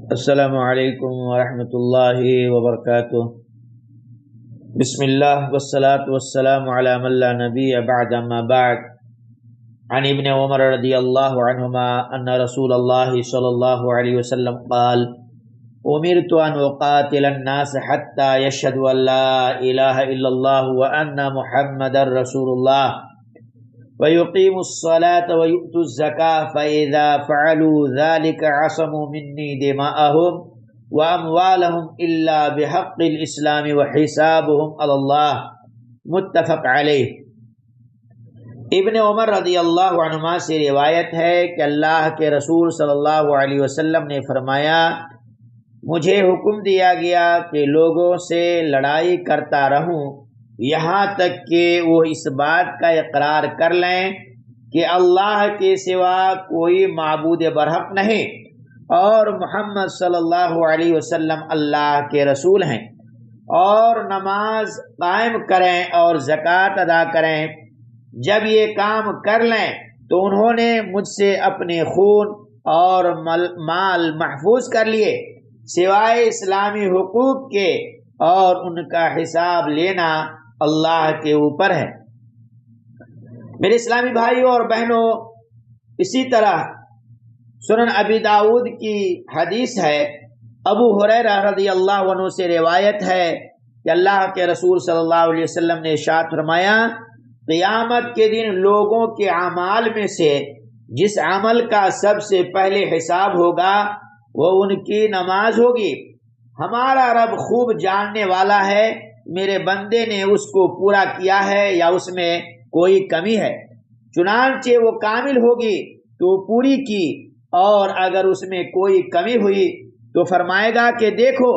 السلام علیکم ورحمۃ اللہ وبرکاتہ۔ بسم اللہ والصلاة والسلام علی من لا نبی بعد، اما بعد۔ عن ابن عمر رضی اللہ عنہما ان رسول اللہ صلی اللہ علیہ وسلم قال: امرت ان اقاتل الناس حتى يشهدوا ان لا الہ الا اللہ وان محمد رسول اللہ ويقيموا الصلاة ويؤتوا الزكاة فإذا فعلوا ذلك عصموا مني دماءهم وأموالهم إلا بحق الإسلام وحسابهم على الله، متفق علیہ۔ ابن عمر رضی اللہ عنہما سے روایت ہے کہ اللہ کے رسول صلی اللہ علیہ وسلم نے فرمایا، مجھے حکم دیا گیا کہ لوگوں سے لڑائی کرتا رہوں یہاں تک کہ وہ اس بات کا اقرار کر لیں کہ اللہ کے سوا کوئی معبود برحق نہیں اور محمد صلی اللہ علیہ وسلم اللہ کے رسول ہیں، اور نماز قائم کریں اور زکوٰۃ ادا کریں۔ جب یہ کام کر لیں تو انہوں نے مجھ سے اپنے خون اور مال محفوظ کر لیے سوائے اسلامی حقوق کے، اور ان کا حساب لینا اللہ کے اوپر ہے۔ میرے اسلامی بھائیوں اور بہنوں، اسی طرح سنن ابی داؤد کی حدیث ہے، ابو ہریرہ رضی اللہ عنہ سے روایت ہے کہ اللہ کے رسول صلی اللہ علیہ وسلم نے ارشاد فرمایا، قیامت کے دن لوگوں کے اعمال میں سے جس عمل کا سب سے پہلے حساب ہوگا وہ ان کی نماز ہوگی۔ ہمارا رب خوب جاننے والا ہے میرے بندے نے اس کو پورا کیا ہے یا اس میں کوئی کمی ہے، چنانچہ وہ کامل ہوگی تو پوری کی، اور اگر اس میں کوئی کمی ہوئی تو فرمائے گا کہ دیکھو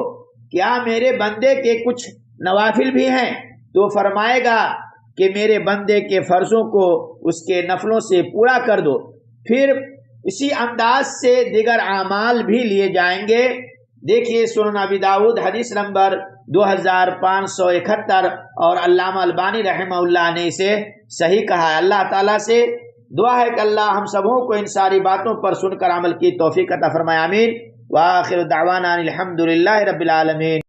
کیا میرے بندے کے کچھ نوافل بھی ہیں، تو فرمائے گا کہ میرے بندے کے فرضوں کو اس کے نفلوں سے پورا کر دو، پھر اسی انداز سے دیگر اعمال بھی لیے جائیں گے۔ دیکھیے سنن ابی داؤد حدیث نمبر 2571، اور علامہ البانی رحمہ اللہ نے اسے صحیح کہا ہے۔ اللہ تعالیٰ سے دعا ہے کہ اللہ ہم سبوں کو ان ساری باتوں پر سن کر عمل کی توفیق عطا فرمائے، آمین۔ وآخر دعوانا الحمد للہ رب العالمین۔